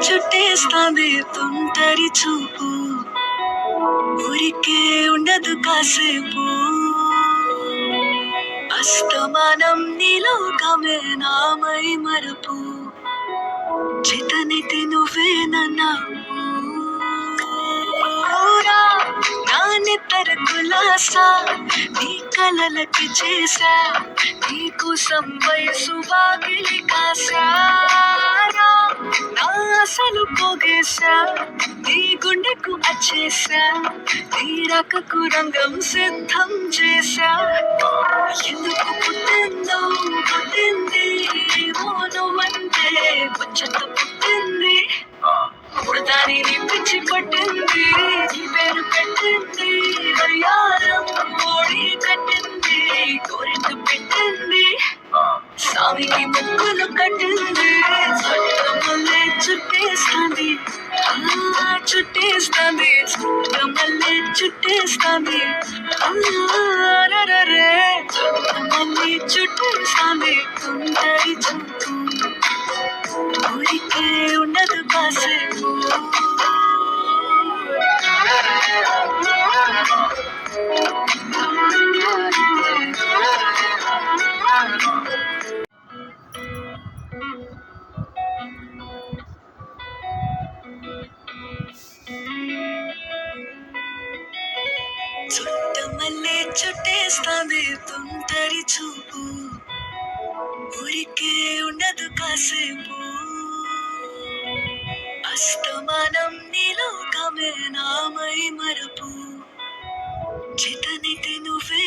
చుట్టేస్తాంది తుంటరి చూపు, ఊరికే ఉండదు కాసేపు. అస్తమానం నీలోకమే నామై మరపు, చితనితి నువ్వేనన్నా ఊరా. నా నిద్ర కులాసా నీ కలలకి చేసా, నీకోసం వయసు వాకిలి కాసారా. నా అసలు పోగేశా, నీ గుండెకు అచ్చేసా, నీ రకకు రంగం సిద్ధం చేశా. ఎందుకు పుట్టిందో పుట్టింది ఓ నువ్వంటే ముచ్చట పుట్టింది. పుడతాని నీ పిచ్చి పట్టింది, నీ పేరు పెట్టింది వయ్యారం ఓడి కట్టింది, కోరింట పెట్టింది, స్వామికి ముక్కులు కట్టింది. చుట్టమల్లే చుట్టేస్తాంది, చుట్టేస్తాంది, చుట్టమల్లే చుట్టేస్తాంది, రరే చుట్టమల్లే చుట్టేస్తాంది తుంటరి చూపు, ఊరికే ఉండదు కాసేపు. చుట్టమల్లే చుట్టేస్తాంది తుంటరి చూపు, ఊరికే ఉండదు కాసేపు. అస్తమానం నీలోకమే నామై మరపు, చితనితి నువ్వే